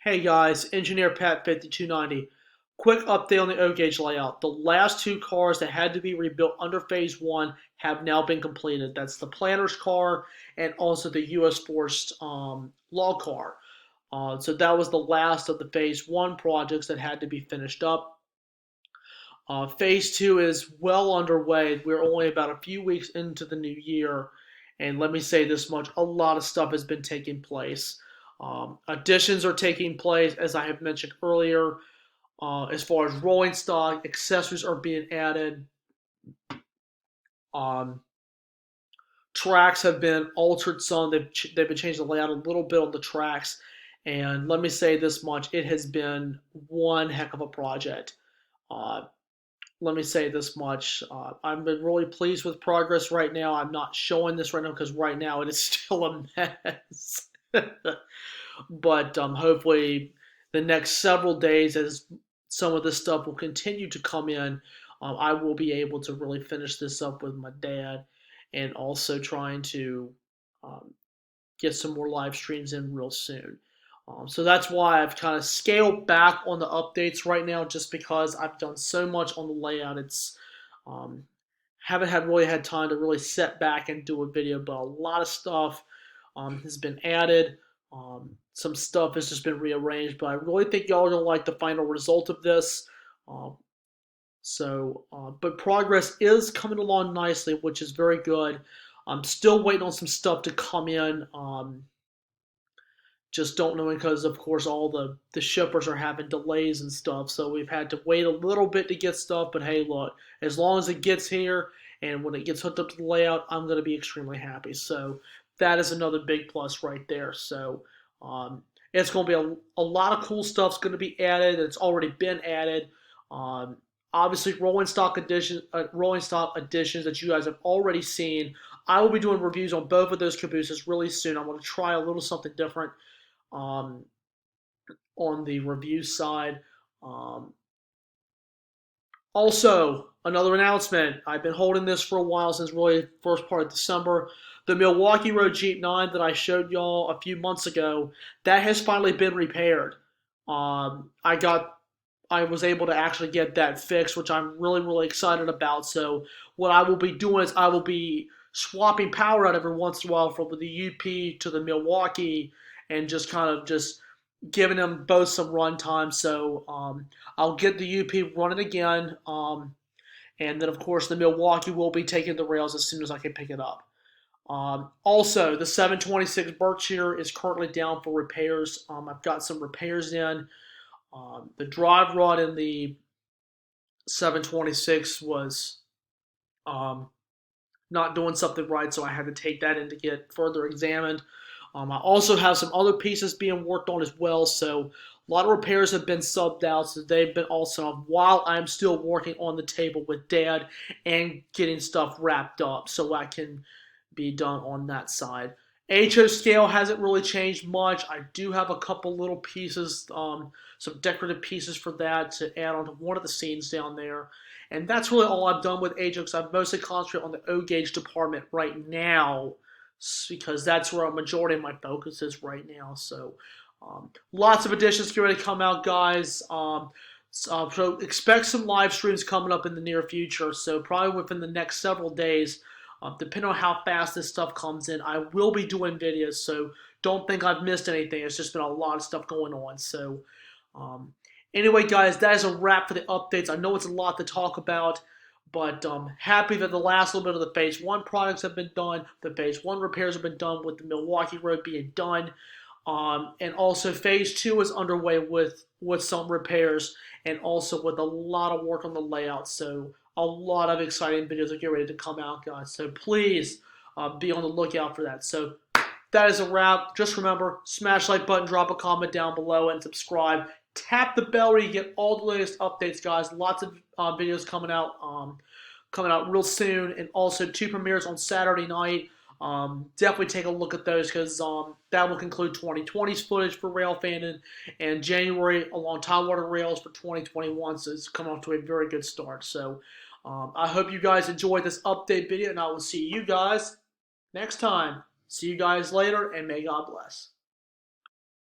Hey guys, Engineer Pat 5290. Quick update on the O-gauge layout. The last two cars that had to be rebuilt under Phase 1 have now been completed. That's the planner's car and also the U.S. Force log car. So that was the last of the Phase 1 projects that had to be finished up. Phase 2 is well underway. We're only about a few weeks into the new year. And let me say this much, a lot of stuff has been taking place. Additions are taking place, as I have mentioned earlier. As far as rolling stock, accessories are being added. Um, Tracks have been altered some. They've been changing the layout a little bit on the tracks. And let me say this much, it has been one heck of a project. Uh, Let me say this much. I've been really pleased with progress right now. I'm not showing this right now because right now it is still a mess. But hopefully, the next several days, as some of this stuff will continue to come in, I will be able to really finish this up with my dad and also trying to um, get some more live streams in real soon. So that's why I've kind of scaled back on the updates right now, just because I've done so much on the layout. It's um, haven't had really had time to really sit back and do a video, but a lot of stuff has been added. Some stuff has just been rearranged, but I really think y'all are gonna like the final result of this. Um, but progress is coming along nicely, which is very good. I'm still waiting on some stuff to come in. Just don't know because, of course, all the shippers are having delays and stuff. So we've had to wait a little bit to get stuff. But hey, look, as long as it gets here and when it gets hooked up to the layout, I'm going to be extremely happy. So that is another big plus right there. So it's going to be a lot of cool stuff's going to be added. It's already been added. Um, Obviously, rolling stock additions that you guys have already seen. I will be doing reviews on both of those cabooses really soon. I'm going to try a little something different um, on the review side. Um, Also, another announcement. I've been holding this for a while, since really first part of December. The Milwaukee Road Jeep 9 that I showed y'all a few months ago, that has finally been repaired. I was able to actually get that fixed, which I'm really excited about. So what I will be doing is I will be swapping power out every once in a while from the UP to the Milwaukee, and just kind of just giving them both some run time. So I'll get the UP running again, and then of course the Milwaukee will be taking the rails as soon as I can pick it up. Also, the 726 Berkshire is currently down for repairs. I've got some repairs in. The drive rod in the 726 was um, not doing something right, so I had to take that in to get further examined. I also have some other pieces being worked on as well, so a lot of repairs have been subbed out, so they've been also while I'm still working on the table with Dad and getting stuff wrapped up so I can be done on that side. HO scale hasn't really changed much. I do have a couple little pieces, some decorative pieces for that to add onto one of the scenes down there. And that's really all I've done with HO, because I've mostly concentrated on the O-gauge department right now, because that's where a majority of my focus is right now. So lots of additions going to come out, guys. So expect some live streams coming up in the near future. So probably within the next several days, depending on how fast this stuff comes in, I will be doing videos. So don't think I've missed anything. It's just been a lot of stuff going on. So um, anyway, guys, that is a wrap for the updates. I know it's a lot to talk about, but happy that the last little bit of the Phase 1 products have been done. The Phase 1 repairs have been done with the Milwaukee Road being done. And also Phase 2 is underway with some repairs and also with a lot of work on the layout. So a lot of exciting videos are getting ready to come out, guys. So please be on the lookout for that. So that is a wrap. Just remember, smash like button, drop a comment down below, and subscribe. Tap the bell where you get all the latest updates, guys. Lots of videos coming out real soon, and also 2 premieres on Saturday night. Definitely take a look at those, because that will conclude 2020's footage for Rail Fandom, and January along Tidewater Rails for 2021. So it's coming off to a very good start. So I hope you guys enjoyed this update video, and I will see you guys next time. See you guys later, and may God bless.